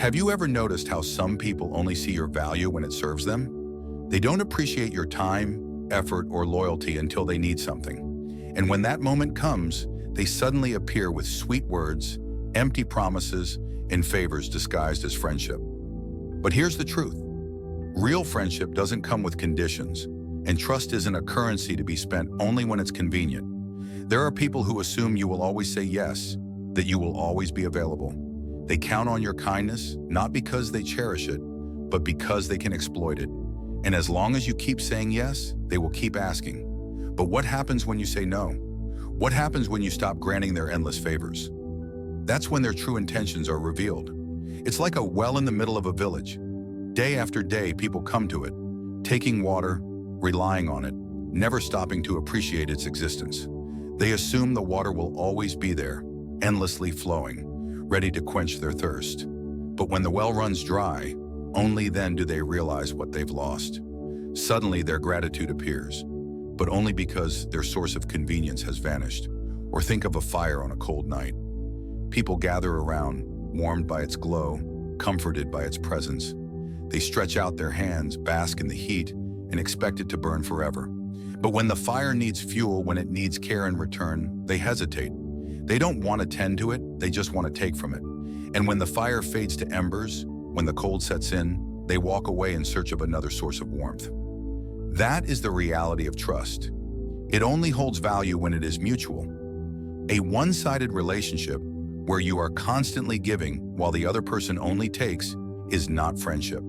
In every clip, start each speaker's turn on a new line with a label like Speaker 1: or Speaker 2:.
Speaker 1: Have you ever noticed how some people only see your value when it serves them? They don't appreciate your time, effort, or loyalty until they need something. And when that moment comes, they suddenly appear with sweet words, empty promises, and favors disguised as friendship. But here's the truth. Real friendship doesn't come with conditions, and trust isn't a currency to be spent only when it's convenient. There are people who assume you will always say yes, that you will always be available. They count on your kindness, not because they cherish it, but because they can exploit it. And as long as you keep saying yes, they will keep asking. But what happens when you say no? What happens when you stop granting their endless favors? That's when their true intentions are revealed. It's like a well in the middle of a village. Day after day, people come to it, taking water, relying on it, never stopping to appreciate its existence. They assume the water will always be there, endlessly flowing, ready to quench their thirst. But when the well runs dry, only then do they realize what they've lost. Suddenly, their gratitude appears, but only because their source of convenience has vanished. Or think of a fire on a cold night. People gather around, warmed by its glow, comforted by its presence. They stretch out their hands, bask in the heat, and expect it to burn forever. But when the fire needs fuel, when it needs care in return, they hesitate. They don't want to tend to it, they just want to take from it. And when the fire fades to embers, when the cold sets in, they walk away in search of another source of warmth. That is the reality of trust. It only holds value when it is mutual. A one-sided relationship where you are constantly giving while the other person only takes is not friendship.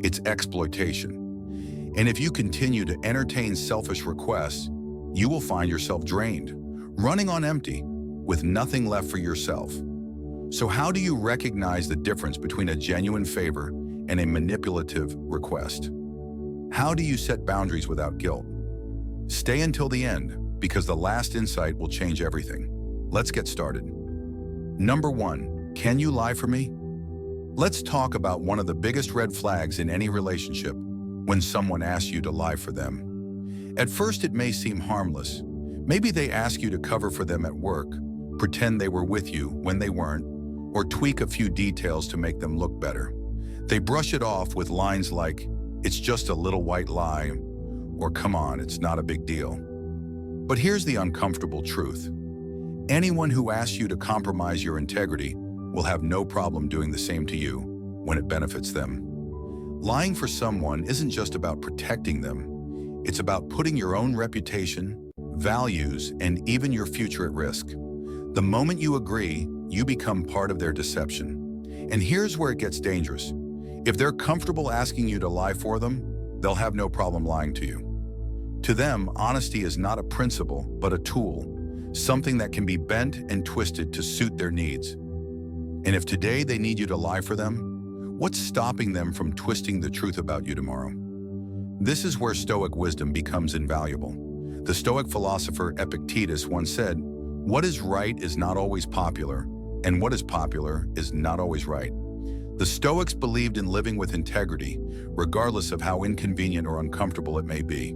Speaker 1: It's exploitation. And if you continue to entertain selfish requests, you will find yourself drained, running on empty, with nothing left for yourself. So how do you recognize the difference between a genuine favor and a manipulative request? How do you set boundaries without guilt? Stay until the end, because the last insight will change everything. Let's get started. Number 1, can you lie for me? Let's talk about one of the biggest red flags in any relationship, when someone asks you to lie for them. At first, it may seem harmless. Maybe they ask you to cover for them at work, pretend they were with you when they weren't, or tweak a few details to make them look better. They brush it off with lines like, "It's just a little white lie," or "Come on, it's not a big deal." But here's the uncomfortable truth. Anyone who asks you to compromise your integrity will have no problem doing the same to you when it benefits them. Lying for someone isn't just about protecting them. It's about putting your own reputation, values, and even your future at risk. The moment you agree, you become part of their deception. And here's where it gets dangerous. If they're comfortable asking you to lie for them, they'll have no problem lying to you. To them, honesty is not a principle, but a tool, something that can be bent and twisted to suit their needs. And if today they need you to lie for them, what's stopping them from twisting the truth about you tomorrow? This is where Stoic wisdom becomes invaluable. The Stoic philosopher Epictetus once said, "What is right is not always popular, and what is popular is not always right." The Stoics believed in living with integrity, regardless of how inconvenient or uncomfortable it may be.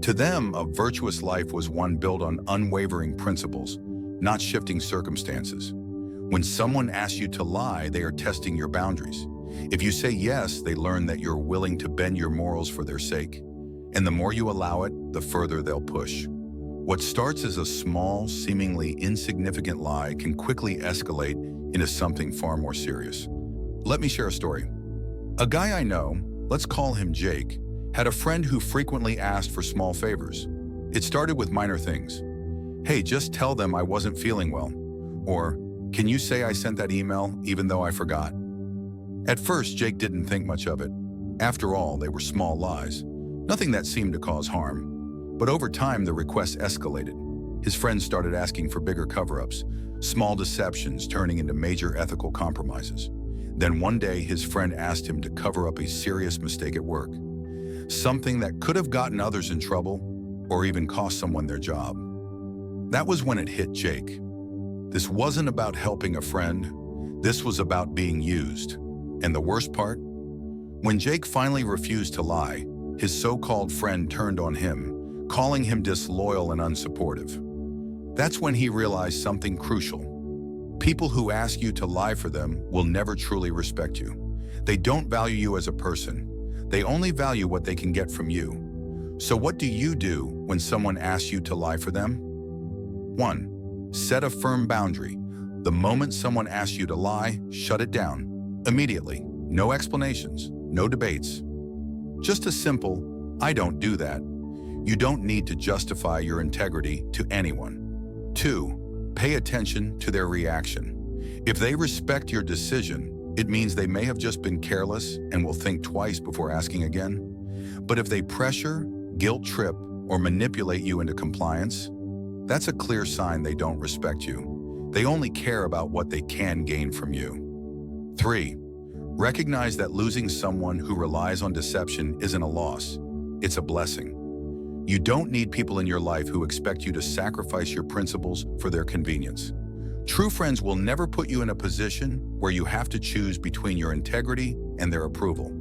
Speaker 1: To them, a virtuous life was one built on unwavering principles, not shifting circumstances. When someone asks you to lie, they are testing your boundaries. If you say yes, they learn that you're willing to bend your morals for their sake. And the more you allow it, the further they'll push. What starts as a small, seemingly insignificant lie can quickly escalate into something far more serious. Let me share a story. A guy I know, let's call him Jake, had a friend who frequently asked for small favors. It started with minor things. "Hey, just tell them I wasn't feeling well." Or, "Can you say I sent that email even though I forgot?" At first, Jake didn't think much of it. After all, they were small lies, nothing that seemed to cause harm. But over time, the requests escalated. His friends started asking for bigger cover-ups, small deceptions turning into major ethical compromises. Then one day, his friend asked him to cover up a serious mistake at work, something that could have gotten others in trouble or even cost someone their job. That was when it hit Jake. This wasn't about helping a friend. This was about being used. And the worst part? When Jake finally refused to lie, his so-called friend turned on him, calling him disloyal and unsupportive. That's when he realized something crucial. People who ask you to lie for them will never truly respect you. They don't value you as a person. They only value what they can get from you. So what do you do when someone asks you to lie for them? 1. Set a firm boundary. The moment someone asks you to lie, shut it down. Immediately. No explanations, no debates. Just a simple, I don't do that. You don't need to justify your integrity to anyone. 2. Pay attention to their reaction. If they respect your decision, it means they may have just been careless and will think twice before asking again. But if they pressure, guilt trip, or manipulate you into compliance, that's a clear sign they don't respect you. They only care about what they can gain from you. 3. Recognize that losing someone who relies on deception isn't a loss, it's a blessing. You don't need people in your life who expect you to sacrifice your principles for their convenience. True friends will never put you in a position where you have to choose between your integrity and their approval.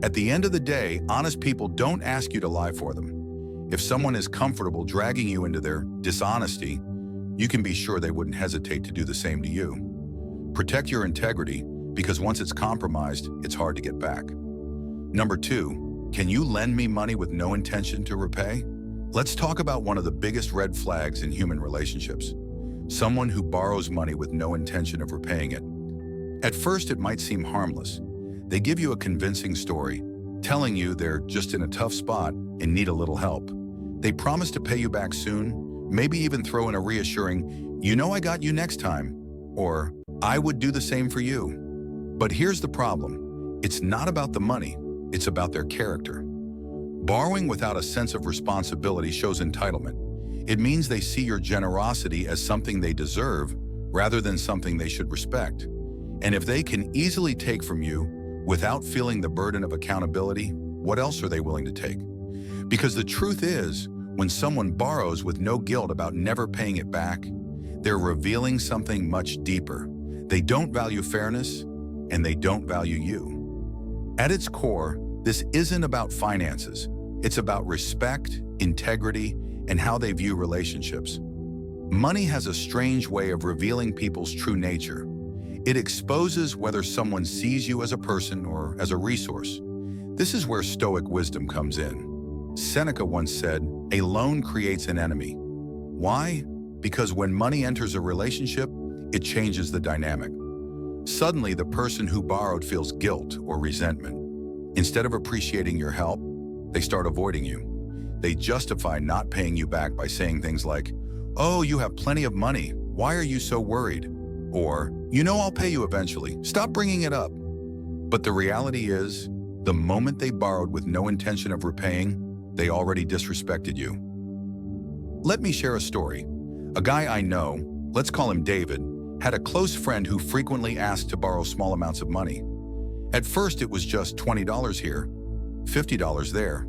Speaker 1: At the end of the day, honest people don't ask you to lie for them. If someone is comfortable dragging you into their dishonesty, you can be sure they wouldn't hesitate to do the same to you. Protect your integrity, because once it's compromised, it's hard to get back. Number 2, can you lend me money with no intention to repay? Let's talk about one of the biggest red flags in human relationships. Someone who borrows money with no intention of repaying it. At first, it might seem harmless. They give you a convincing story, telling you they're just in a tough spot and need a little help. They promise to pay you back soon, maybe even throw in a reassuring, "You know I got you next time," or "I would do the same for you." But here's the problem. It's not about the money, it's about their character. Borrowing without a sense of responsibility shows entitlement. It means they see your generosity as something they deserve rather than something they should respect. And if they can easily take from you without feeling the burden of accountability, what else are they willing to take? Because the truth is, when someone borrows with no guilt about never paying it back, they're revealing something much deeper. They don't value fairness, and they don't value you. At its core, this isn't about finances. It's about respect, integrity, and how they view relationships. Money has a strange way of revealing people's true nature. It exposes whether someone sees you as a person or as a resource. This is where Stoic wisdom comes in. Seneca once said, "A loan creates an enemy." Why? Because when money enters a relationship, it changes the dynamic. Suddenly, the person who borrowed feels guilt or resentment. Instead of appreciating your help, they start avoiding you. They justify not paying you back by saying things like, "Oh, you have plenty of money. Why are you so worried?" Or, "You know I'll pay you eventually. Stop bringing it up." But the reality is, the moment they borrowed with no intention of repaying, they already disrespected you. Let me share a story. A guy I know, let's call him David, had a close friend who frequently asked to borrow small amounts of money. At first, it was just $20 here, $50 there.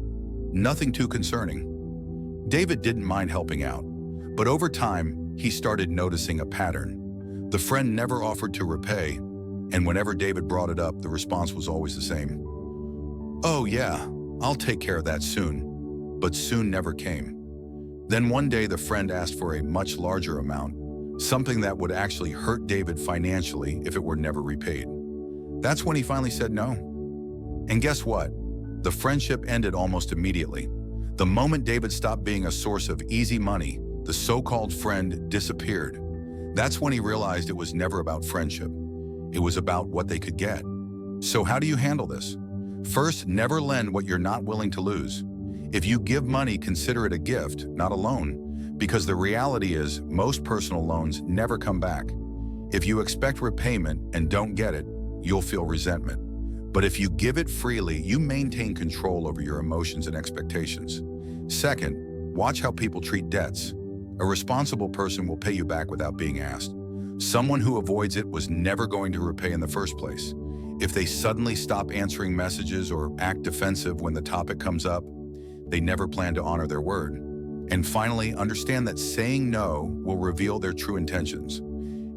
Speaker 1: Nothing too concerning. David didn't mind helping out, but over time, he started noticing a pattern. The friend never offered to repay, and whenever David brought it up, the response was always the same. "Oh yeah, I'll take care of that soon." But soon never came. Then one day, the friend asked for a much larger amount, something that would actually hurt David financially if it were never repaid. That's when he finally said no. And guess what? The friendship ended almost immediately. The moment David stopped being a source of easy money, the so-called friend disappeared. That's when he realized it was never about friendship. It was about what they could get. So how do you handle this? First, never lend what you're not willing to lose. If you give money, consider it a gift, not a loan, because the reality is most personal loans never come back. If you expect repayment and don't get it, you'll feel resentment. But if you give it freely, you maintain control over your emotions and expectations. Second, watch how people treat debts. A responsible person will pay you back without being asked. Someone who avoids it was never going to repay in the first place. If they suddenly stop answering messages or act defensive when the topic comes up, they never plan to honor their word. And finally, understand that saying no will reveal their true intentions.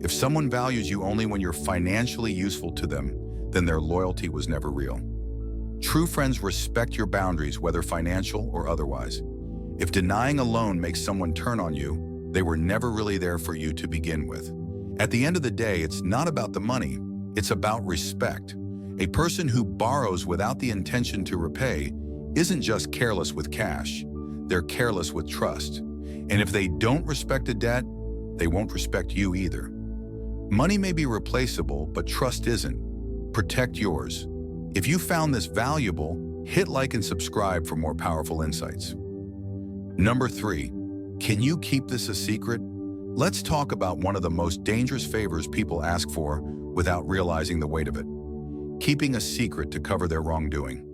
Speaker 1: If someone values you only when you're financially useful to them, then their loyalty was never real. True friends respect your boundaries, whether financial or otherwise. If denying a loan makes someone turn on you, they were never really there for you to begin with. At the end of the day, it's not about the money, it's about respect. A person who borrows without the intention to repay isn't just careless with cash, they're careless with trust. And if they don't respect a debt, they won't respect you either. Money may be replaceable, but trust isn't. Protect yours. If you found this valuable, hit like and subscribe for more powerful insights. Number 3, can you keep this a secret? Let's talk about one of the most dangerous favors people ask for without realizing the weight of it. Keeping a secret to cover their wrongdoing.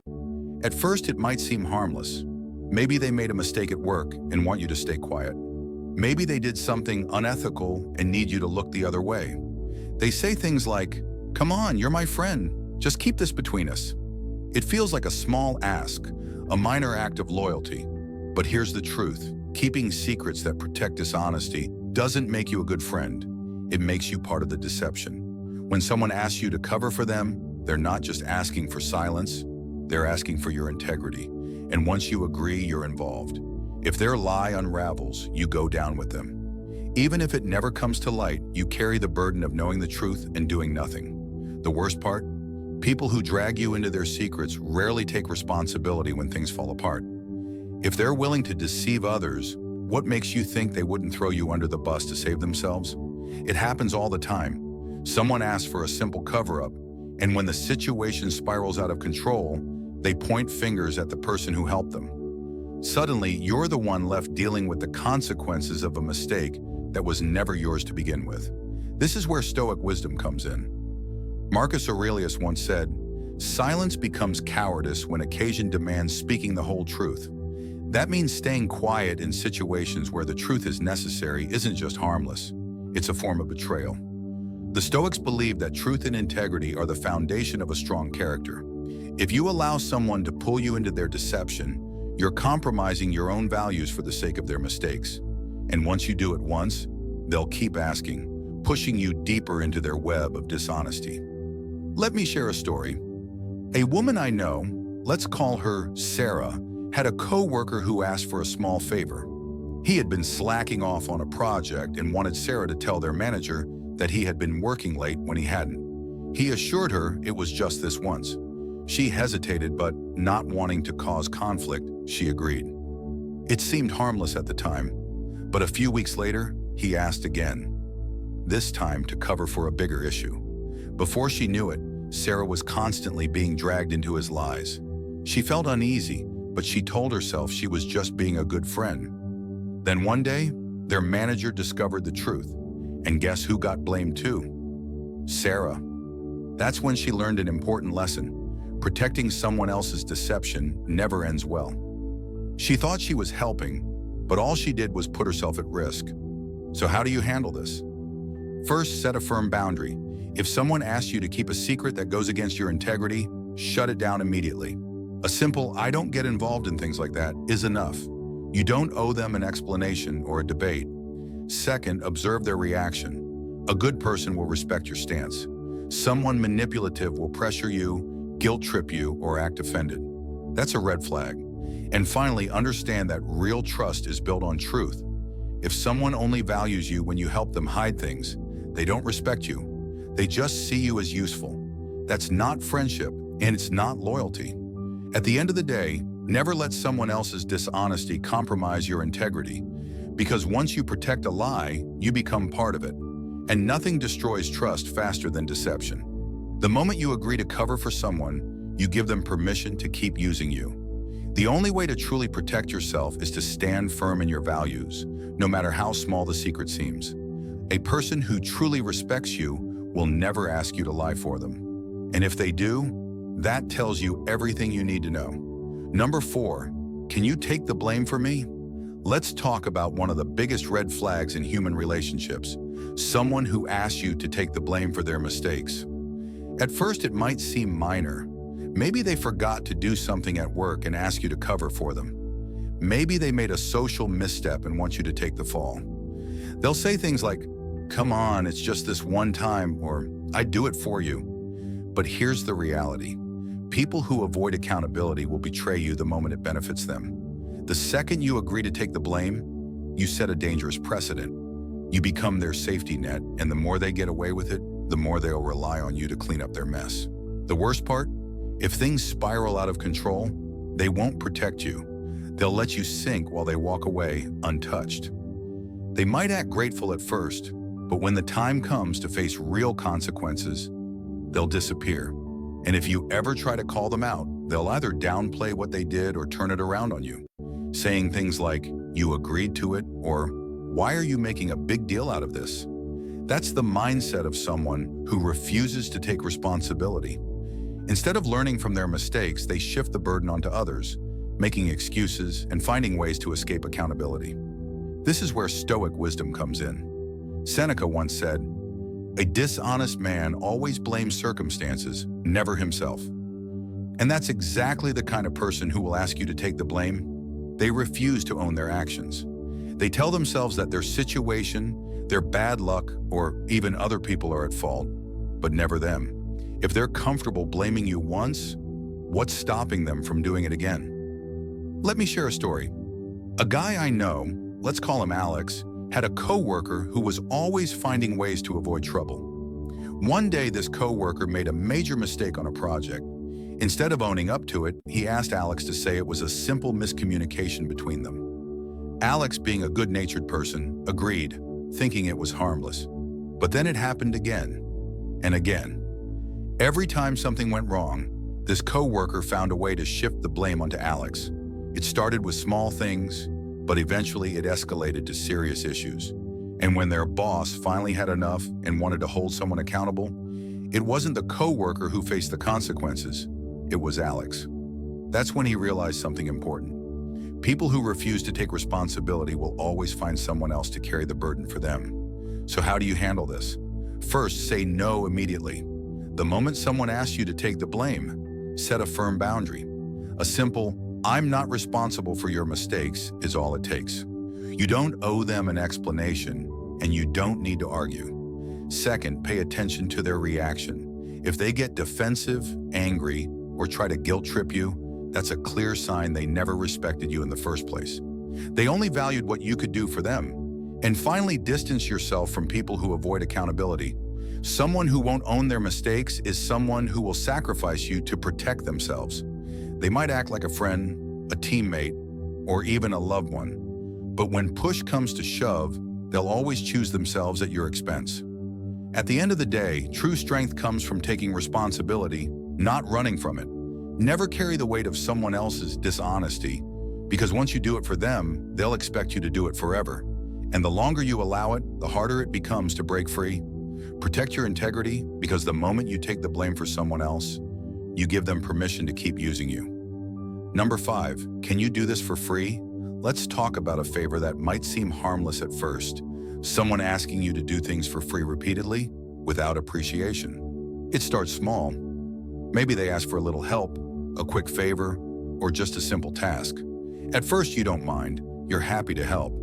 Speaker 1: At first, it might seem harmless. Maybe they made a mistake at work and want you to stay quiet. Maybe they did something unethical and need you to look the other way. They say things like, "Come on, you're my friend. Just keep this between us." It feels like a small ask, a minor act of loyalty. But here's the truth. Keeping secrets that protect dishonesty doesn't make you a good friend. It makes you part of the deception. When someone asks you to cover for them, they're not just asking for silence, they're asking for your integrity. And once you agree, you're involved. If their lie unravels, you go down with them. Even if it never comes to light, you carry the burden of knowing the truth and doing nothing. The worst part? People who drag you into their secrets rarely take responsibility when things fall apart. If they're willing to deceive others, what makes you think they wouldn't throw you under the bus to save themselves? It happens all the time. Someone asks for a simple cover-up, and when the situation spirals out of control, they point fingers at the person who helped them. Suddenly, you're the one left dealing with the consequences of a mistake that was never yours to begin with. This is where Stoic wisdom comes in. Marcus Aurelius once said, "Silence becomes cowardice when occasion demands speaking the whole truth." That means staying quiet in situations where the truth is necessary isn't just harmless, it's a form of betrayal. The Stoics believe that truth and integrity are the foundation of a strong character. If you allow someone to pull you into their deception, you're compromising your own values for the sake of their mistakes. And once you do it once, they'll keep asking, pushing you deeper into their web of dishonesty. Let me share a story. A woman I know, let's call her Sarah, had a co-worker who asked for a small favor. He had been slacking off on a project and wanted Sarah to tell their manager that he had been working late when he hadn't. He assured her it was just this once. She hesitated, but not wanting to cause conflict, she agreed. It seemed harmless at the time, but a few weeks later, he asked again, this time to cover for a bigger issue. Before she knew it, Sarah was constantly being dragged into his lies. She felt uneasy, but she told herself she was just being a good friend. Then one day, their manager discovered the truth. And guess who got blamed too? Sarah. That's when she learned an important lesson. Protecting someone else's deception never ends well. She thought she was helping, but all she did was put herself at risk. So how do you handle this? First, set a firm boundary. If someone asks you to keep a secret that goes against your integrity, shut it down immediately. A simple "I don't get involved in things like that" is enough. You don't owe them an explanation or a debate. Second, observe their reaction. A good person will respect your stance. Someone manipulative will pressure you, guilt trip you, or act offended. That's a red flag. And finally, understand that real trust is built on truth. If someone only values you when you help them hide things, they don't respect you. They just see you as useful. That's not friendship, and it's not loyalty. At the end of the day, never let someone else's dishonesty compromise your integrity, because once you protect a lie, you become part of it. And nothing destroys trust faster than deception. The moment you agree to cover for someone, you give them permission to keep using you. The only way to truly protect yourself is to stand firm in your values, no matter how small the secret seems. A person who truly respects you will never ask you to lie for them. And if they do, that tells you everything you need to know. Number 4, can you take the blame for me? Let's talk about one of the biggest red flags in human relationships, someone who asks you to take the blame for their mistakes. At first, it might seem minor. Maybe they forgot to do something at work and ask you to cover for them. Maybe they made a social misstep and want you to take the fall. They'll say things like, "Come on, it's just this one time," or "I'd do it for you." But here's the reality. People who avoid accountability will betray you the moment it benefits them. The second you agree to take the blame, you set a dangerous precedent. You become their safety net, and the more they get away with it, the more they'll rely on you to clean up their mess. The worst part? If things spiral out of control, they won't protect you. They'll let you sink while they walk away untouched. They might act grateful at first, but when the time comes to face real consequences, they'll disappear. And if you ever try to call them out, they'll either downplay what they did or turn it around on you, saying things like, "You agreed to it," or "Why are you making a big deal out of this?" That's the mindset of someone who refuses to take responsibility. Instead of learning from their mistakes, they shift the burden onto others, making excuses and finding ways to escape accountability. This is where Stoic wisdom comes in. Seneca once said, "A dishonest man always blames circumstances, never himself." And that's exactly the kind of person who will ask you to take the blame. They refuse to own their actions. They tell themselves that their situation, their bad luck, or even other people are at fault, but never them. If they're comfortable blaming you once, what's stopping them from doing it again? Let me share a story. A guy I know, let's call him Alex, had a coworker who was always finding ways to avoid trouble. One day, this coworker made a major mistake on a project. Instead of owning up to it, he asked Alex to say it was a simple miscommunication between them. Alex, being a good-natured person, agreed, thinking it was harmless. But then it happened again and again. Every time something went wrong, this coworker found a way to shift the blame onto Alex. It started with small things, but eventually it escalated to serious issues. And when their boss finally had enough and wanted to hold someone accountable, it wasn't the coworker who faced the consequences, it was Alex. That's when he realized something important. People who refuse to take responsibility will always find someone else to carry the burden for them. So how do you handle this? First, say no immediately. The moment someone asks you to take the blame, set a firm boundary. A simple, "I'm not responsible for your mistakes," is all it takes. You don't owe them an explanation, and you don't need to argue. Second, pay attention to their reaction. If they get defensive, angry, or try to guilt trip you, that's a clear sign they never respected you in the first place. They only valued what you could do for them. And finally, distance yourself from people who avoid accountability. Someone who won't own their mistakes is someone who will sacrifice you to protect themselves. They might act like a friend, a teammate, or even a loved one. But when push comes to shove, they'll always choose themselves at your expense. At the end of the day, true strength comes from taking responsibility, not running from it. Never carry the weight of someone else's dishonesty, because once you do it for them, they'll expect you to do it forever. And the longer you allow it, the harder it becomes to break free. Protect your integrity, because the moment you take the blame for someone else, you give them permission to keep using you. Number 5, can you do this for free? Let's talk about a favor that might seem harmless at first. Someone asking you to do things for free repeatedly, without appreciation. It starts small. Maybe they ask for a little help, a quick favor, or just a simple task. At first you don't mind, you're happy to help.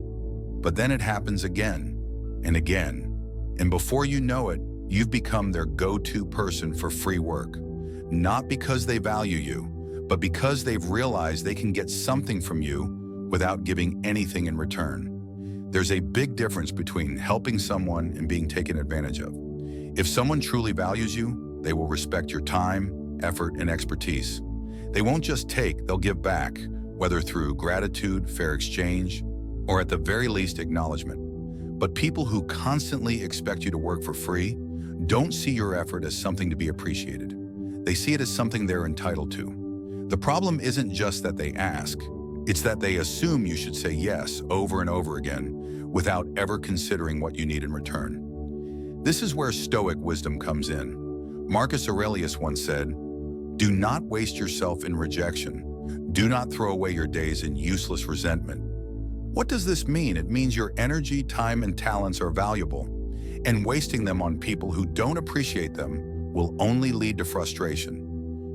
Speaker 1: But then it happens again and again. And before you know it, you've become their go-to person for free work. Not because they value you, but because they've realized they can get something from you without giving anything in return. There's a big difference between helping someone and being taken advantage of. If someone truly values you, they will respect your time, effort, and expertise. They won't just take, they'll give back, whether through gratitude, fair exchange, or at the very least acknowledgement. But people who constantly expect you to work for free don't see your effort as something to be appreciated. They see it as something they're entitled to. The problem isn't just that they ask, it's that they assume you should say yes over and over again without ever considering what you need in return. This is where Stoic wisdom comes in. Marcus Aurelius once said, "Do not waste yourself in rejection. Do not throw away your days in useless resentment." What does this mean? It means your energy, time, and talents are valuable, and wasting them on people who don't appreciate them will only lead to frustration.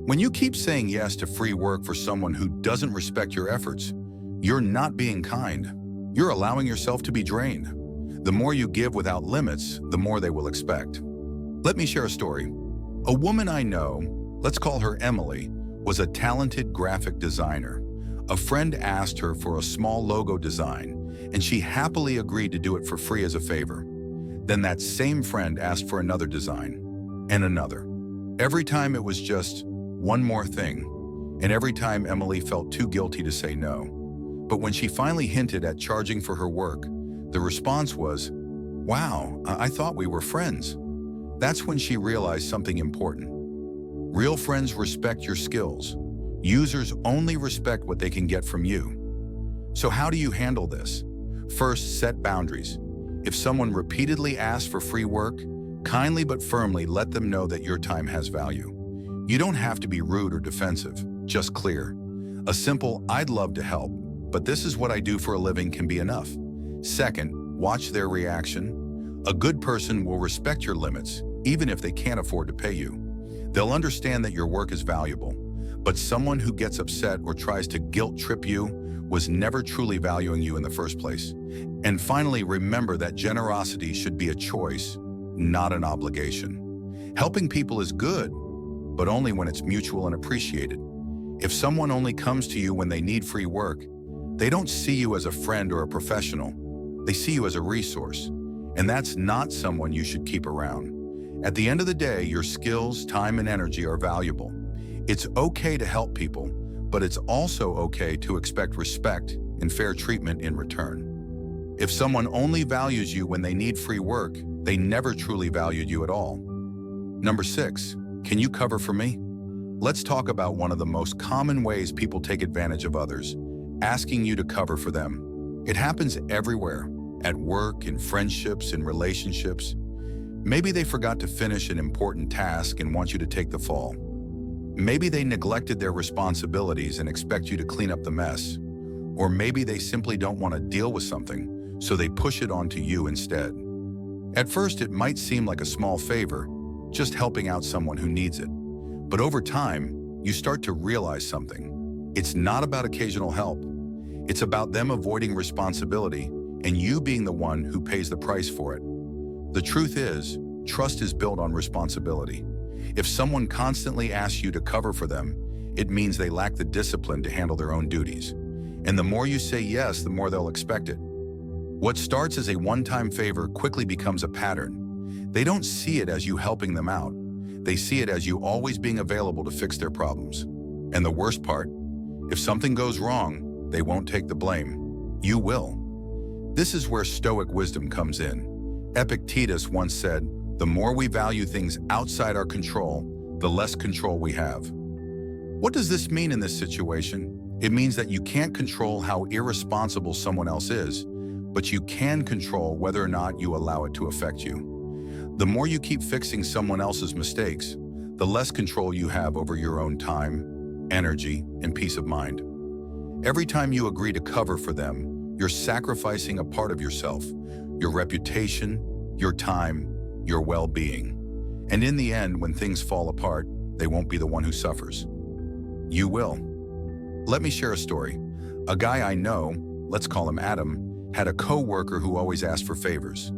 Speaker 1: When you keep saying yes to free work for someone who doesn't respect your efforts, you're not being kind. You're allowing yourself to be drained. The more you give without limits, the more they will expect. Let me share a story. A woman I know, let's call her Emily, was a talented graphic designer. A friend asked her for a small logo design, and she happily agreed to do it for free as a favor. Then that same friend asked for another design, and another. Every time it was just one more thing, and every time Emily felt too guilty to say no. But when she finally hinted at charging for her work, the response was, "Wow, I thought we were friends." That's when she realized something important. Real friends respect your skills. Users only respect what they can get from you. So how do you handle this? First, set boundaries. If someone repeatedly asks for free work, kindly but firmly let them know that your time has value. You don't have to be rude or defensive, just clear. A simple, "I'd love to help, but this is what I do for a living" can be enough. Second, watch their reaction. A good person will respect your limits, even if they can't afford to pay you. They'll understand that your work is valuable, but someone who gets upset or tries to guilt trip you was never truly valuing you in the first place. And finally, remember that generosity should be a choice, not an obligation. Helping people is good, but only when it's mutual and appreciated. If someone only comes to you when they need free work, they don't see you as a friend or a professional. They see you as a resource, and that's not someone you should keep around. At the end of the day, your skills, time, and energy are valuable. It's okay to help people, but it's also okay to expect respect and fair treatment in return. If someone only values you when they need free work, they never truly valued you at all. Number 6, can you cover for me? Let's talk about one of the most common ways people take advantage of others, asking you to cover for them. It happens everywhere, at work, in friendships, in relationships. Maybe they forgot to finish an important task and want you to take the fall. Maybe they neglected their responsibilities and expect you to clean up the mess. Or maybe they simply don't want to deal with something, so they push it onto you instead. At first, it might seem like a small favor, just helping out someone who needs it. But over time, you start to realize something. It's not about occasional help. It's about them avoiding responsibility and you being the one who pays the price for it. The truth is, trust is built on responsibility. If someone constantly asks you to cover for them, it means they lack the discipline to handle their own duties. And the more you say yes, the more they'll expect it. What starts as a one-time favor quickly becomes a pattern. They don't see it as you helping them out. They see it as you always being available to fix their problems. And the worst part, if something goes wrong, they won't take the blame. You will. This is where Stoic wisdom comes in. Epictetus once said, "The more we value things outside our control, the less control we have." What does this mean in this situation? It means that you can't control how irresponsible someone else is, but you can control whether or not you allow it to affect you. The more you keep fixing someone else's mistakes, the less control you have over your own time, energy, and peace of mind. Every time you agree to cover for them, you're sacrificing a part of yourself, your reputation, your time, your well-being. And in the end, when things fall apart, they won't be the one who suffers. You will. Let me share a story. A guy I know, let's call him Adam, had a co-worker who always asked for favors.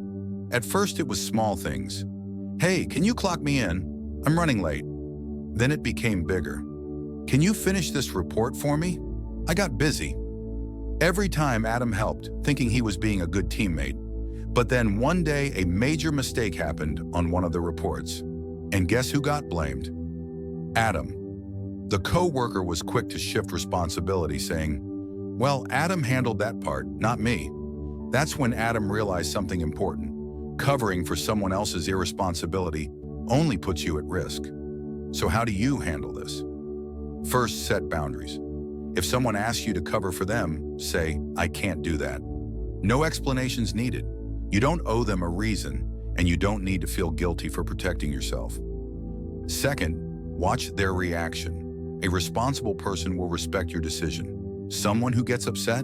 Speaker 1: At first, it was small things. "Hey, can you clock me in? I'm running late." Then it became bigger. "Can you finish this report for me? I got busy." Every time Adam helped, thinking he was being a good teammate. But then one day, a major mistake happened on one of the reports. And guess who got blamed? Adam. The co-worker was quick to shift responsibility, saying, "Well, Adam handled that part, not me." That's when Adam realized something important. Covering for someone else's irresponsibility only puts you at risk. So how do you handle this? First, set boundaries. If someone asks you to cover for them, say, "I can't do that." No explanations needed. You don't owe them a reason, and you don't need to feel guilty for protecting yourself. Second, watch their reaction. A responsible person will respect your decision. Someone who gets upset?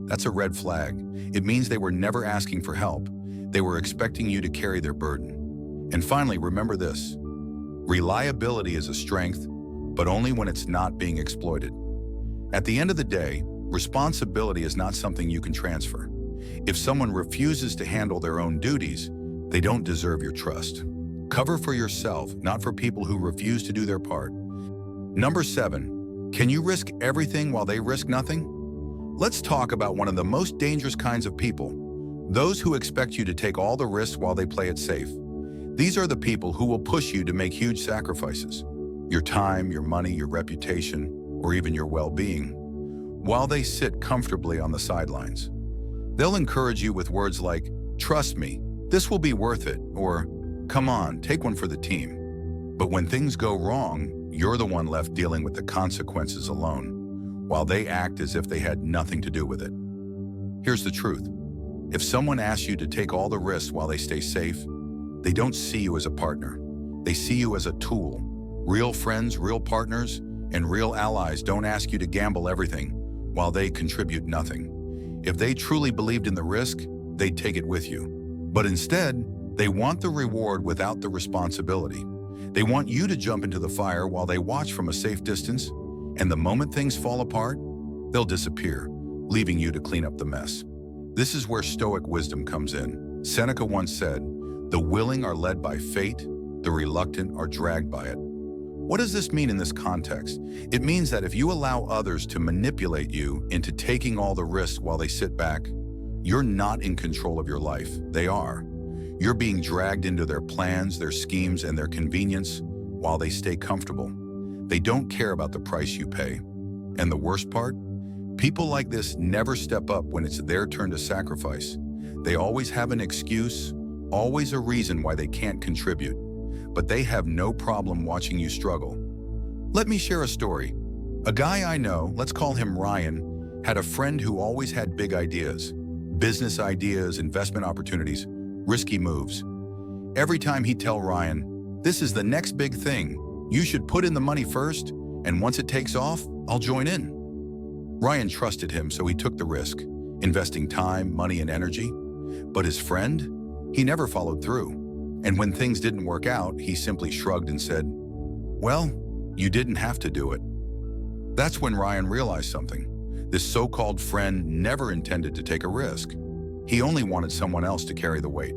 Speaker 1: That's a red flag. It means they were never asking for help. They were expecting you to carry their burden. And finally, remember this. Reliability is a strength, but only when it's not being exploited. At the end of the day, responsibility is not something you can transfer. If someone refuses to handle their own duties, they don't deserve your trust. Cover for yourself, not for people who refuse to do their part. Number 7, can you risk everything while they risk nothing? Let's talk about one of the most dangerous kinds of people, those who expect you to take all the risks while they play it safe. These are the people who will push you to make huge sacrifices. Your time, your money, your reputation, or even your well-being, while they sit comfortably on the sidelines. They'll encourage you with words like, "Trust me, this will be worth it," or "Come on, take one for the team." But when things go wrong, you're the one left dealing with the consequences alone, while they act as if they had nothing to do with it. Here's the truth. If someone asks you to take all the risks while they stay safe, they don't see you as a partner. They see you as a tool. Real friends, real partners, and real allies don't ask you to gamble everything while they contribute nothing. If they truly believed in the risk, they'd take it with you. But instead, they want the reward without the responsibility. They want you to jump into the fire while they watch from a safe distance, and the moment things fall apart, they'll disappear, leaving you to clean up the mess. This is where Stoic wisdom comes in. Seneca once said, "The willing are led by fate, the reluctant are dragged by it." What does this mean in this context? It means that if you allow others to manipulate you into taking all the risks while they sit back, you're not in control of your life. They are. You're being dragged into their plans, their schemes, and their convenience while they stay comfortable. They don't care about the price you pay. And the worst part? People like this never step up when it's their turn to sacrifice. They always have an excuse, always a reason why they can't contribute. But they have no problem watching you struggle. Let me share a story. A guy I know, let's call him Ryan, had a friend who always had big ideas. Business ideas, investment opportunities, risky moves. Every time he'd tell Ryan, "This is the next big thing. You should put in the money first, and once it takes off, I'll join in." Ryan trusted him, so he took the risk, investing time, money, and energy. But his friend? He never followed through. And when things didn't work out, he simply shrugged and said, "Well, you didn't have to do it." That's when Ryan realized something. This so-called friend never intended to take a risk. He only wanted someone else to carry the weight.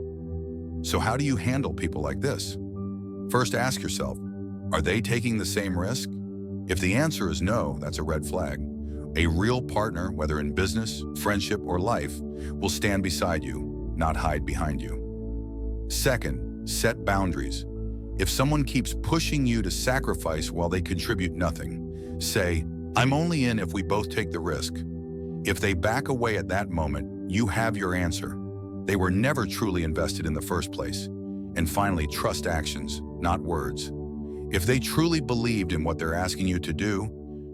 Speaker 1: So how do you handle people like this? First, ask yourself, are they taking the same risk? If the answer is no, that's a red flag. A real partner, whether in business, friendship, or life, will stand beside you, not hide behind you. Second, set boundaries. If someone keeps pushing you to sacrifice while they contribute nothing, say, "I'm only in if we both take the risk." If they back away at that moment, you have your answer. They were never truly invested in the first place. And finally, trust actions, not words. If they truly believed in what they're asking you to do,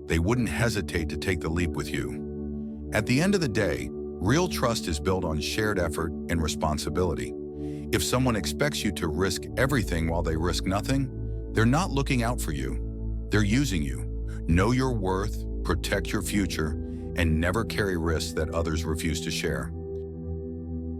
Speaker 1: they wouldn't hesitate to take the leap with you. At the end of the day, real trust is built on shared effort and responsibility. If someone expects you to risk everything while they risk nothing, they're not looking out for you. They're using you. Know your worth, protect your future, and never carry risks that others refuse to share.